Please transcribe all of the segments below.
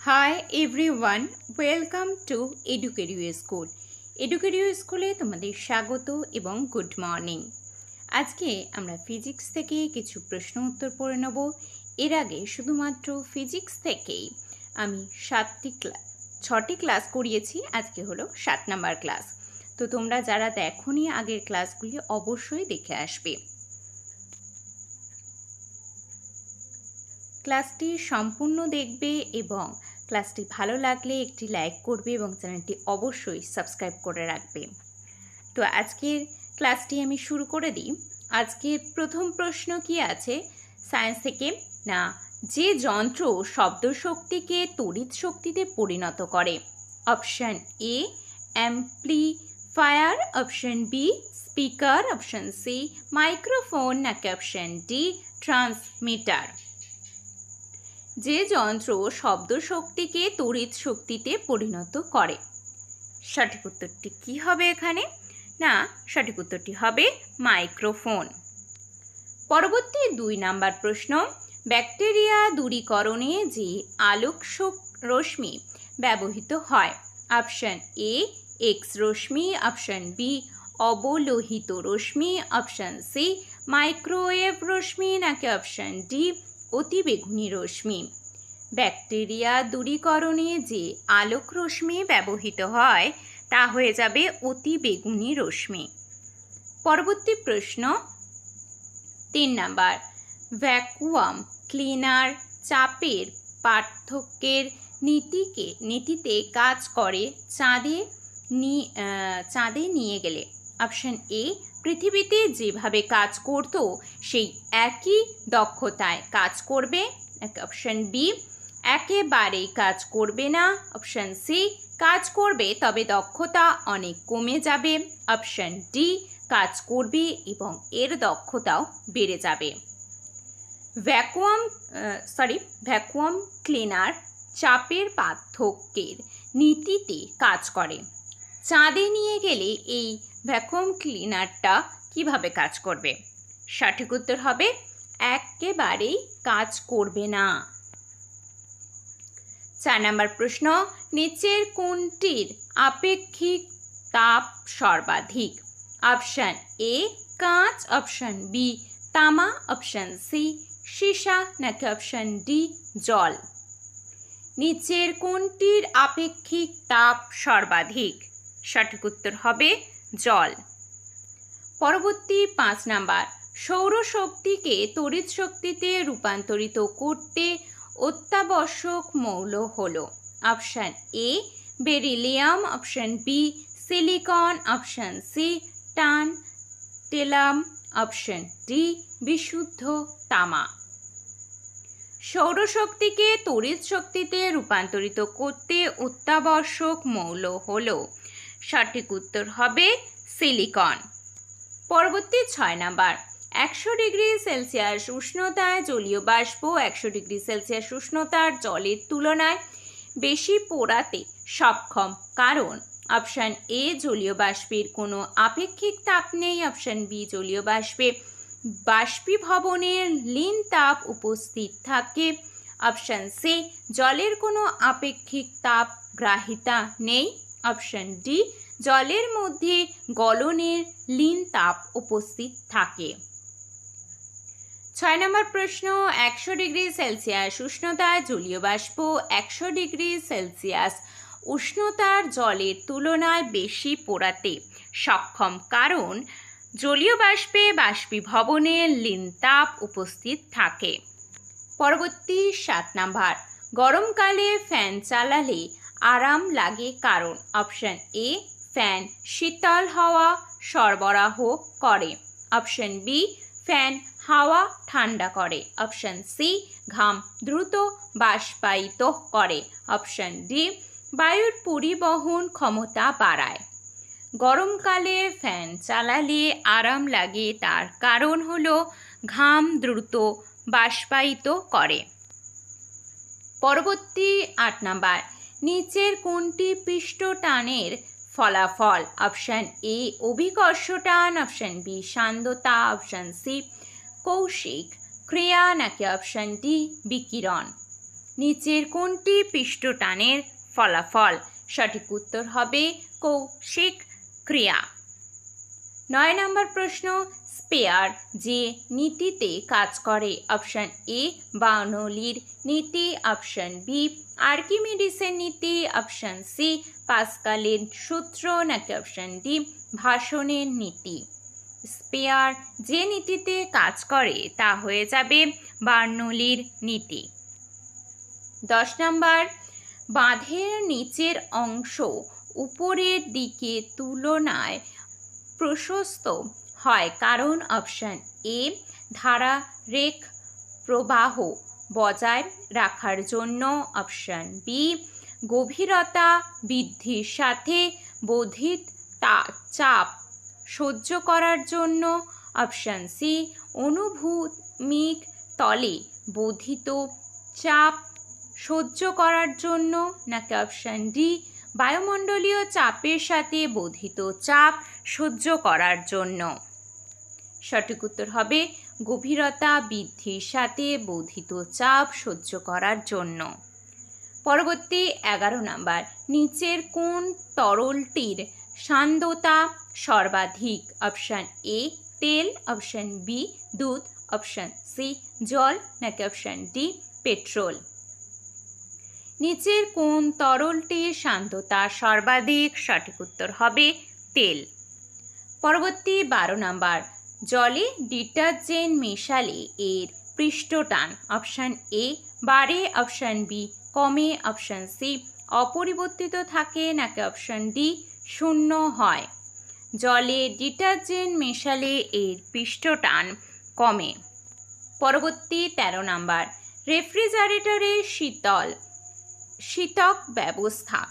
High everyone, welcome to Educareu school. Educareu স্কুলে তোমাদের স্বাগত এবং গুড মর্নিং। আজকে আমরা ফিজিক্স থেকে কিছু প্রশ্ন উত্তর পড়ে নেব। এর আগে শুধুমাত্র ফিজিক্স থেকেই আমি 6টি ক্লাস করিয়েছি, আজকে হলো 7 নাম্বার ক্লাস। তো তোমরা যারা দেখোনি আগের ক্লাসগুলি অবশ্যই দেখে আসবে। ক্লাসটি সম্পূর্ণ দেখবে এবং ক্লাসটি ভালো লাগলে একটি লাইক করবে এবং চ্যানেলটি অবশ্যই সাবস্ক্রাইব করে রাখবে। তো আজকের ক্লাসটি আমি শুরু করে দিই। আজকের প্রথম প্রশ্ন কি আছে সায়েন্স থেকে, না যে যন্ত্র শব্দ শক্তিকে তড়িৎ শক্তিতে পরিণত করে? Option A amplifier, option B speaker, option C microphone, নাকি অপশান ডি ট্রান্সমিটার? যে যন্ত্র শব্দ শক্তিকে তড়িৎ শক্তিতে পরিণত করে, সঠিক উত্তরটি কি হবে এখানে? না, সঠিক উত্তরটি হবে মাইক্রোফোন। পরবর্তী 2 নাম্বার প্রশ্ন, ব্যাকটেরিয়া দূরীকরণে যে আলোক রশ্মি ব্যবহৃত হয়? অপশান এ এক্স রশ্মি, অপশান বি অবলোহিত রশ্মি, অপশান সি মাইক্রোওয়েভ রশ্মি, নাকি অপশান ডি অতিবেগুনি রশ্মি? ব্যাকটেরিয়া দূরীকরণে যে আলোক রশ্মি ব্যবহৃত হয় তা হয়ে যাবে অতিবেগুনি রশ্মি। পরবর্তী প্রশ্ন 3 নাম্বার, ভ্যাকুয়াম ক্লিনার চাপের পার্থক্যের নীতিতে কাজ করে চাঁদে নিয়ে গেলে? অপশান এ পৃথিবীতে যেভাবে কাজ করত সেই একই দক্ষতায় কাজ করবে, অপশান বি একেবারেই কাজ করবে না, অপশান সি কাজ করবে তবে দক্ষতা অনেক কমে যাবে, অপশান ডি কাজ করবে এবং এর দক্ষতাও বেড়ে যাবে। ভ্যাকুয়াম ক্লিনার চাপের পার্থক্যের নীতিতে কাজ করে। চাঁদে নিয়ে গেলে এই ভ্যাকুয়াম ক্লিনারটা কিভাবে কাজ করবে? সঠিক উত্তর হবে একেবারেই কাজ করবে না। 4 নম্বর প্রশ্ন, নিচের কোনটির আপেক্ষিক তাপ সর্বাধিক? অপশান এ কাঁচ, অপশান বি তামা, অপশান সি সীসা, নাকি অপশান ডি জল? নিচের কোনটির আপেক্ষিক তাপ সর্বাধিক? সঠিক উত্তর হবে জল। পরবর্তী 5 নাম্বার, সৌরশক্তিকে তড়িৎ শক্তিতে রূপান্তরিত করতে অত্যাবশ্যক মৌল হলো? Option A beryllium, option B silicon, option C tantalum, option D বিশুদ্ধ তামা। সৌরশক্তিকে তড়িৎ শক্তিতে রূপান্তরিত করতে অত্যাবশ্যক মৌল হলো? সঠিক উত্তর হবে সিলিকন। পরবর্তী 6 নাম্বার, 100 ডিগ্রি সেলসিয়াস উষ্ণতায় জলীয় বাষ্প 100 ডিগ্রি সেলসিয়াস উষ্ণতার জলের তুলনায় বেশি পোড়াতে সক্ষম কারণ? অপশান এ জলীয় বাষ্পের কোনো আপেক্ষিক তাপ নেই, অপশান বি জলীয় বাষ্পে বাষ্পীভবনের লীন তাপ উপস্থিত থাকে, অপশান সি জলের কোনো আপেক্ষিক তাপ গ্রাহিতা নেই, অপশান ডি জলের মধ্যে গলনের লীন তাপ উপস্থিত থাকে। 6 নম্বর প্রশ্ন, 100 ডিগ্রি সেলসিয়াস উষ্ণতায় জলীয় বাষ্প 100 ডিগ্রি সেলসিয়াস উষ্ণতার জলের তুলনায় বেশি পোড়াতে সক্ষম কারণ? জলীয় বাষ্পে বাষ্পীভবনের লীন তাপ উপস্থিত থাকে। পরবর্তী 7 নাম্বার, গরমকালে ফ্যান চালালে আরাম লাগে কারণ? অপশান এ ফ্যান শীতল হাওয়া সরবরাহ করে, অপশান বি ফ্যান হাওয়া ঠান্ডা করে, অপশান সি ঘাম দ্রুত বাষ্পায়িত করে, অপশান ডি বায়ুর পরিবহন ক্ষমতা বাড়ায়। গরমকালে ফ্যান চালালে আরাম লাগে তার কারণ হলো ঘাম দ্রুত বাষ্পায়িত করে। পরবর্তী 8 নাম্বার, নিচের কোনটি পৃষ্ঠটানের ফলাফল? অপশান এ অভিকর্ষ টান, অপশান বি সান্দ্রতা, অপশান সি কৌশিক ক্রিয়া, নাকি অপশান ডি বিকিরণ? নিচের কোনটি পৃষ্ঠটানের ফলাফল? সঠিক উত্তর হবে কৌশিক ক্রিয়া। 9 নম্বর প্রশ্ন, স্পেয়ার যে নীতিতে কাজ করে? অপশান এ বার্নৌলির নীতি, অপশান বি আর্কিমিডিসের নীতি, অপশান সি পাস্কালের সূত্র, নাকি অপশান ডি ভাষণের নীতি। স্পেয়ার যে নীতিতে কাজ করে তা হয়ে যাবে বার্নৌলির নীতি। 10 নম্বর, বাঁধের নিচের অংশ উপরের দিকে তুলনায় প্রশস্ত হয় কারণ? অপশান এ ধারারেখ প্রবাহ বজায় রাখার জন্য, অপশান বি গভীরতা বৃদ্ধির সাথে বর্ধিত চাপ সহ্য করার জন্য, অপশান সি অনুভূমিক তলে বর্ধিত চাপ সহ্য করার জন্য, নাকি অপশান ডি বায়ুমণ্ডলীয় চাপের সাথে বর্ধিত চাপ সহ্য করার জন্য। সঠিক উত্তর হবে গভীরতা বৃদ্ধির সাথে বর্ধিত চাপ সহ্য করার জন্য। পরবর্তী 11 নম্বর, নিচের কোন তরলটির সান্দ্রতা সর্বাধিক? অপশান এ তেল, অপশান বি দুধ, অপশান সি জল, নাকি অপশান ডি পেট্রোল। নিচের কোন তরলটির সান্দ্রতা সর্বাধিক? সঠিক উত্তর হবে তেল। পরবর্তী 12 নম্বর, জলে ডিটারজেন্ট মেশালে এর পৃষ্ঠটান? অপশান এ বাড়ে, অপশান বি কমে, অপশান সি অপরিবর্তিত থাকে, নাকি অপশান ডি শূন্য হয়। জলে ডিটারজেন্ট মেশালে এর পৃষ্ঠটান কমে। পরবর্তী 13 নম্বর, রেফ্রিজারেটরে শীতক ব্যবস্থা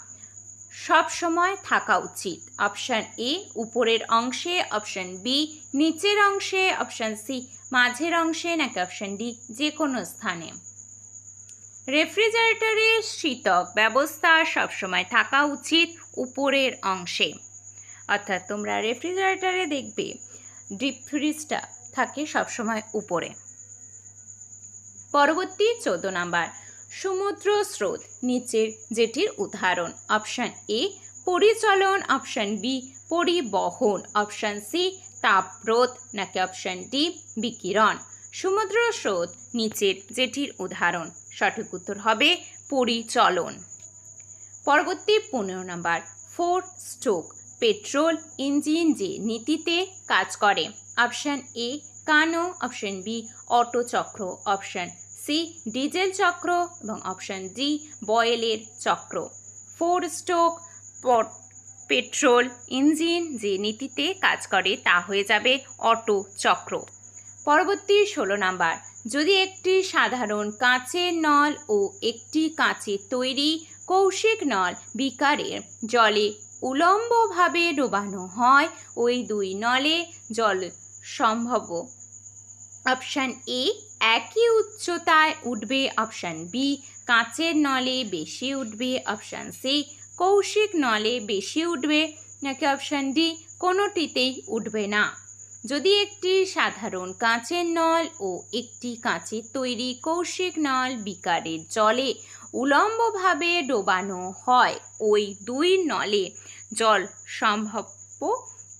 সবসময় থাকা উচিত? অপশান এ উপরের অংশে, অপশান বি নিচের অংশে, অপশান সি মাঝের অংশে, নাকি অপশান ডি যে কোনো স্থানে। রেফ্রিজারেটরে শীতক ব্যবস্থা সবসময় থাকা উচিত উপরের অংশে, অর্থাৎ তোমরা রেফ্রিজারেটরে দেখবে ডিপ ফ্রিজটা থাকে সবসময় উপরে। পরবর্তী 14 নম্বর, সমুদ্র স্রোত নিচের যেটির উদাহরণ? অপশান এ পরিচলন, অপশান বি পরিবহন, অপশান সি তাপরোধ, নাকি অপশান ডি বিকিরণ। সমুদ্র স্রোত নিচের যেটির উদাহরণ? সঠিক উত্তর হবে পরিচলন। পরবর্তী 15 নম্বর, 4 স্ট্রোক পেট্রোল ইঞ্জিন যে নীতিতে কাজ করে? Option A Carnot, option B Otto চক্র, অপশান সি ডিজেল চক্র, এবং অপশান ডি বয়েলের চক্র। 4 স্ট্রোক পেট্রোল ইঞ্জিন যে নীতিতে কাজ করে তা হয়ে যাবে অটো চক্র। পরবর্তী 16 নম্বর, যদি একটি সাধারণ কাঁচের নল ও একটি কাঁচের তৈরি কৌশিক নল বিকারের জলে উলম্বভাবে ডোবানো হয়, ওই দুই নলে জল সম্ভব? অপশান এ একই উচ্চতায় উঠবে, অপশান বি কাঁচের নলে বেশি উঠবে, অপশান সি কৌশিক নলে বেশি উঠবে, নাকি অপশান ডি কোনোটিতেই উঠবে না। যদি একটি সাধারণ কাঁচের নল ও একটি কাঁচের তৈরি কৌশিক নল বিকারের জলে উলম্বভাবে ডোবানো হয়, ওই দুই নলে জল সম্ভাব্য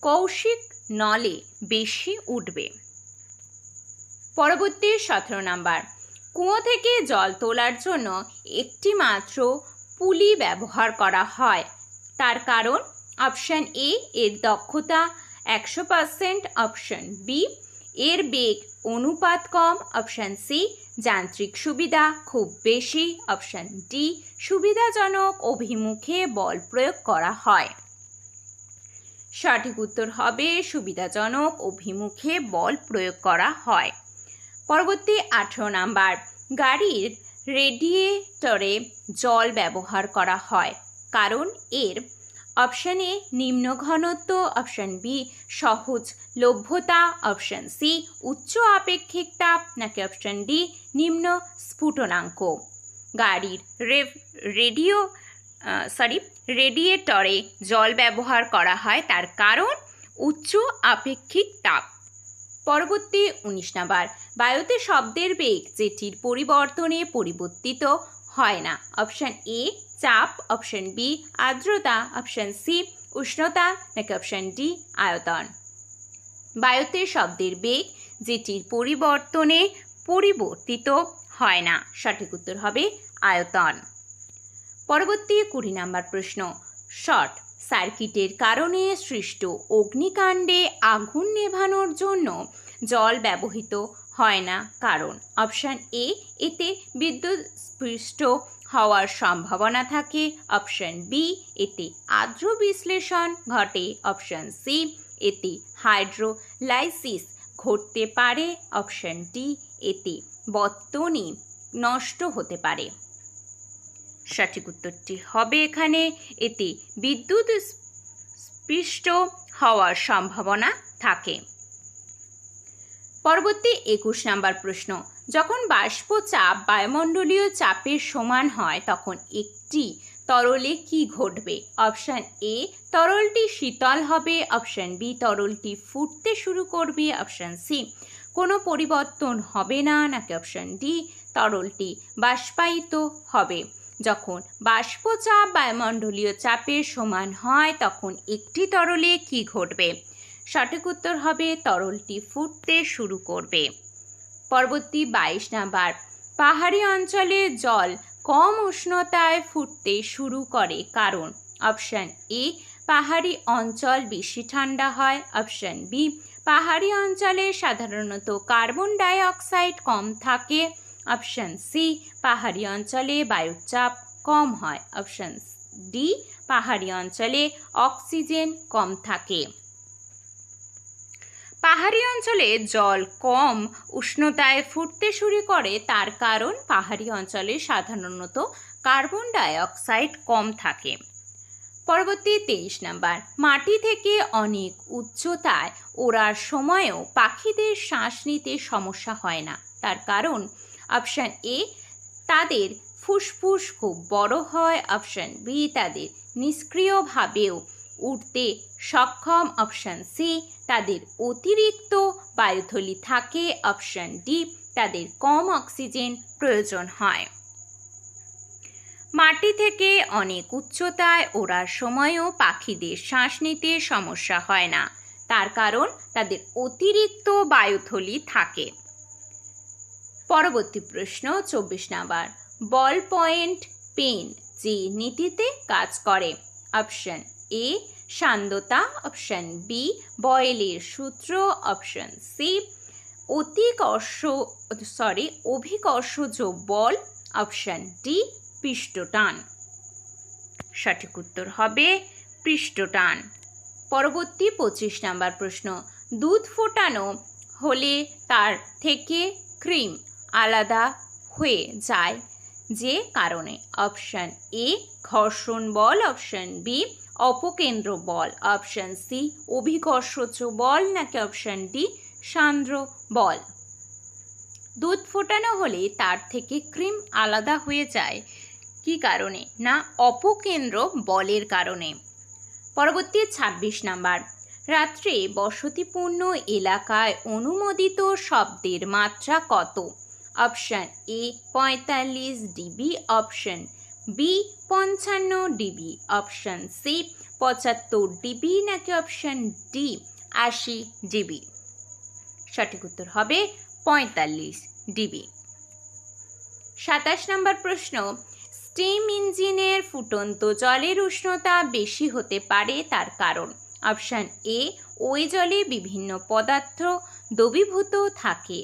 কৌশিক নলে বেশি উঠবে। পরবর্তী 17 নম্বর, কুয়ো থেকে জল তোলার জন্য একটি মাত্র পুলি ব্যবহার করা হয়, তার কারণ? অপশান এ এর দক্ষতা 100%, অপশান বি এর বেগ অনুপাত কম, অপশান সি যান্ত্রিক সুবিধা খুব বেশি, অপশান ডি সুবিধাজনক অভিমুখে বল প্রয়োগ করা হয়। সঠিক উত্তর হবে সুবিধাজনক অভিমুখে বল প্রয়োগ করা হয়। পরবর্তী 18 নম্বর, গাড়ির রেডিয়েটরে জল ব্যবহার করা হয় কারণ এর? অপশান এ নিম্ন ঘনত্ব, অপশান বি সহজ লভ্যতা, অপশান সি উচ্চ আপেক্ষিক তাপ, নাকি অপশান ডি নিম্ন স্ফুটনাঙ্ক। গাড়ির রেডিয়েটরে জল ব্যবহার করা হয় তার কারণ উচ্চ আপেক্ষিক তাপ। পরবর্তী 19 নম্বর, বায়ুতে শব্দের বেগ যেটির পরিবর্তনে পরিবর্তিত হয় না। অপশান এ চাপ, অপশান বি আর্দ্রতা, অপশান সি উষ্ণতা নাকি অপশান ডি আয়তন। বায়ুতে শব্দের বেগ যেটির পরিবর্তনে পরিবর্তিত হয় না। সঠিক উত্তর হবে আয়তন। পরবর্তী 20 নম্বর প্রশ্ন, শর্ট সার্কিটের কারণে সৃষ্ট অগ্নিকাণ্ডে আগুন নেভানোর জন্য জল ব্যবহৃত হয় না কারণ। অপশান এ এতে বিদ্যুৎ স্পৃষ্ট হওয়ার সম্ভাবনা থাকে, অপশান বি এতে আর্দ্র বিশ্লেষণ ঘটে, অপশান সি এতে হাইড্রোলাইসিস ঘটতে পারে, অপশান ডি এতে বর্তনী নষ্ট হতে পারে। সঠিক উত্তরটি হবে এখানে এতে বিদ্যুৎ স্পৃষ্ট হওয়ার সম্ভাবনা থাকে। পরবর্তী 21 নম্বর প্রশ্ন, যখন বাষ্প চাপ বায়ুমণ্ডলীয় চাপের সমান হয় তখন একটি তরলে কি ঘটবে? অপশান এ তরলটি শীতল হবে, অপশান বি তরলটি ফুটতে শুরু করবে, অপশান সি কোনো পরিবর্তন হবে না নাকি অপশান ডি তরলটি বাষ্পায়িত হবে। যখন বাষ্পচাপ বায়ুমণ্ডলীয় চাপের সমান হয় তখন একটি তরলে কি ঘটবে? সঠিক উত্তর হবে তরলটি ফুটতে শুরু করবে। পরবর্তী 22 নাম্বার, পাহাড়ি অঞ্চলে জল কম উষ্ণতায় ফুটতে শুরু করে কারণ। অপশান এ পাহাড়ি অঞ্চল বেশি ঠান্ডা হয়, অপশান বি পাহাড়ি অঞ্চলে সাধারণত কার্বন ডাই অক্সাইড কম থাকে, অপশান সি পাহাড়ি অঞ্চলে বায়ুর চাপ কম হয়, অপশান ডি পাহাড়ি অঞ্চলে অক্সিজেন কম থাকে। পাহাড়ি অঞ্চলে জল কম উষ্ণতায় ফুটতে শুরু করে তার কারণ পাহাড়ি অঞ্চলে সাধারণত কার্বন ডাই অক্সাইড কম থাকে। পরবর্তী 23 নাম্বার, মাটি থেকে অনেক উচ্চতায় ওড়ার সময়ও পাখিদের শ্বাস নিতে সমস্যা হয় না তার কারণ। অপশান এ তাদের ফুসফুস খুব বড় হয়, অপশান বি তাদের নিষ্ক্রিয়ভাবেও উঠতে সক্ষম, অপশান সি তাদের অতিরিক্ত বায়ুথলি থাকে, অপশান ডি তাদের কম অক্সিজেন প্রয়োজন হয়। মাটি থেকে অনেক উচ্চতায় ওড়ার সময়ও পাখিদের শ্বাস নিতে সমস্যা হয় না তার কারণ তাদের অতিরিক্ত বায়ুথলি থাকে। পরবর্তী প্রশ্ন 24 নাম্বার, বল পয়েন্ট পেন যে নীতিতে কাজ করে। অপশান এ সান্দ্রতা, অপশান বি বয়েলের সূত্র, অপশান সি অভিকর্ষজ বল, অপশান ডি পৃষ্ঠটান। সঠিক উত্তর হবে পৃষ্ঠটান। পরবর্তী 25 নাম্বার প্রশ্ন, দুধ ফোটানো হলে তার থেকে ক্রিম আলাদা হয়ে যায় যে কারণে। অপশান এ ঘর্ষণ বল, অপশান বি অপকেন্দ্র বল, অপশান সি অভিকর্ষজ বল নাকি অপশান ডি সান্দ্র বল। দুধ ফোটানো হলে তার থেকে ক্রিম আলাদা হয়ে যায় কি কারণে? না অপকেন্দ্র বলের কারণে। পরবর্তী 26 নাম্বার, রাত্রে বসতিপূর্ণ এলাকায় অনুমোদিত শব্দের মাত্রা কত? Option A 45 dB, option B 55 dB, option C 75 dB নাকি অপশান ডি 80 ডিবি। সঠিক উত্তর হবে 45 ডিবি। 27 নম্বর প্রশ্ন, স্টিম ইঞ্জিনের ফুটন্ত জলের উষ্ণতা বেশি হতে পারে তার কারণ। অপশান এ ওই জলে বিভিন্ন পদার্থ দ্রবীভূত থাকে,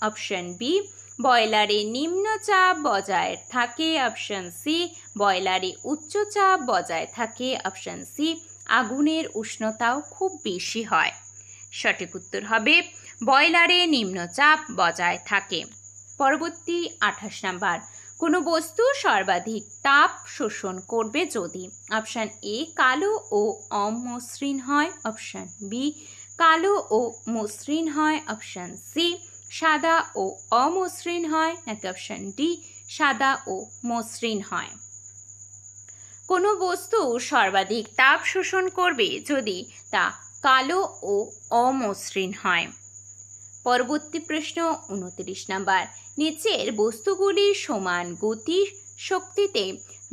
অপশান বি বয়লারে নিম্নচাপ বজায় থাকে, অপশান সি বয়লারে উচ্চচাপ বজায় থাকে, অপশান সি আগুনের উষ্ণতাও খুব বেশি হয়। সঠিক উত্তর হবে বয়লারে নিম্নচাপ বজায় থাকে। পরবর্তী 28 নাম্বার, কোনো বস্তু সর্বাধিক তাপ শোষণ করবে যদি। অপশান এ কালো ও অমসৃণ হয়, অপশান বি কালো ও মসৃণ হয়, অপশান সি সাদা ও অমসৃণ হয় নাকি অপশান ডি সাদা ও মসৃণ হয়। কোনো বস্তু সর্বাধিক তাপ শোষণ করবে যদি তা কালো ও অমসৃণ হয়। পরবর্তী প্রশ্ন 29 নাম্বার, নিচের বস্তুগুলি সমান গতির শক্তিতে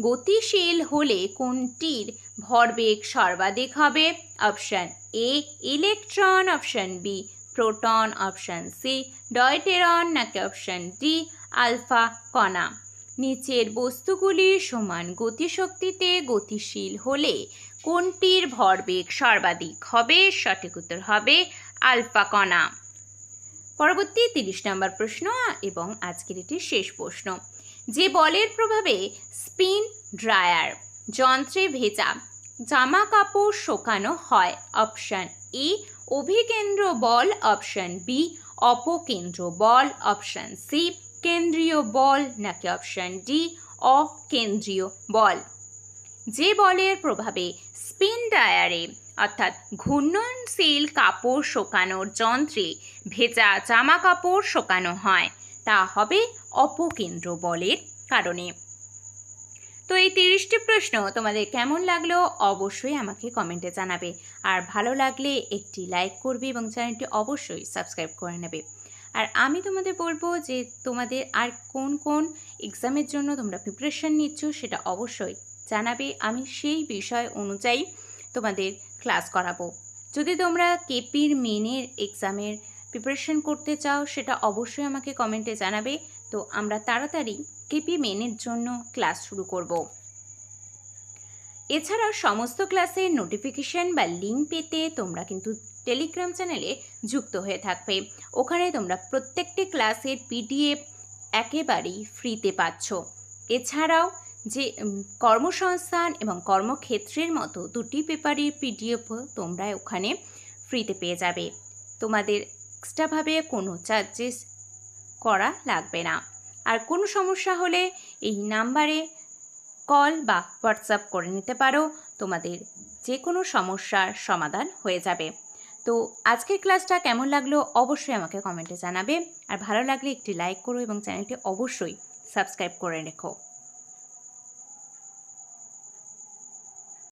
গতিশীল হলে কোনটির ভরবেগ সর্বাধিক হবে? Option A electron, option B proton, option C deuteron, নাকি অপশান ডি আলফা কণা। নিচের বস্তুগুলি সমান গতিশক্তিতে গতিশীল হলে কোনটির ভরবেগ সর্বাধিক হবে? সঠিক উত্তর হবে আলফা কণা। পরবর্তী 30 নম্বর প্রশ্ন এবং আজকের এটি শেষ প্রশ্ন। যে বলের প্রভাবে স্পিন ড্রায়ার যন্ত্রে ভেজা জামা কাপড় শুকানো হয়? অপশান এ অভিকেন্দ্র বল, অপশান বি অপকেন্দ্র বল, অপশান সি কেন্দ্রীয় বল, নাকি অপশান ডি অকেন্দ্রীয় বল। যে বলের প্রভাবে স্পিন ড্রায়ারে অর্থাৎ ঘূর্ণনশীল কাপড় শুকানোর যন্ত্রে ভেজা জামা কাপড় শুকানো হয় তা হবে অপকেন্দ্র বলের কারণে। তো এই 30টি প্রশ্ন তোমাদের কেমন লাগলো অবশ্যই আমাকে কমেন্টে জানাবে, আর ভালো লাগলে একটি লাইক করবে এবং চ্যানেলটি অবশ্যই সাবস্ক্রাইব করে নেবে। আর আমি তোমাদের বলবো যে তোমাদের আর কোন কোন এক্সামের জন্য তোমরা প্রিপারেশন নিচ্ছ সেটা অবশ্যই জানাবে, আমি সেই বিষয় অনুযায়ী তোমাদের ক্লাস করাবো। যদি তোমরা কেপির মেনের এক্সামের প্রিপারেশন করতে চাও সেটা অবশ্যই আমাকে কমেন্টে জানাবে, তো আমরা তাড়াতাড়ি কেপি মেনের জন্য ক্লাস শুরু করব। এছাড়াও সমস্ত ক্লাসের নোটিফিকেশন বা লিঙ্ক পেতে তোমরা কিন্তু টেলিগ্রাম চ্যানেলে যুক্ত হয়ে থাকবে। ওখানে তোমরা প্রত্যেকটি ক্লাসের পিডিএফ একেবারেই ফ্রিতে পাচ্ছ। এছাড়াও যে কর্মসংস্থান এবং কর্মক্ষেত্রের মতো দুটি পেপারের পিডিএফও তোমরা ওখানে ফ্রিতে পেয়ে যাবে। তোমাদের এক্সট্রাভাবে কোনো চার্জেস করা লাগবে না। আর কোনো সমস্যা হলে এই নাম্বারে কল বা হোয়াটসঅ্যাপ করে নিতে পারো, তোমাদের যে কোনো সমস্যার সমাধান হয়ে যাবে। তো আজকের ক্লাসটা কেমন লাগলো অবশ্যই আমাকে কমেন্টে জানাবে, আর ভালো লাগলে একটি লাইক করো এবং চ্যানেলটি অবশ্যই সাবস্ক্রাইব করে রেখো।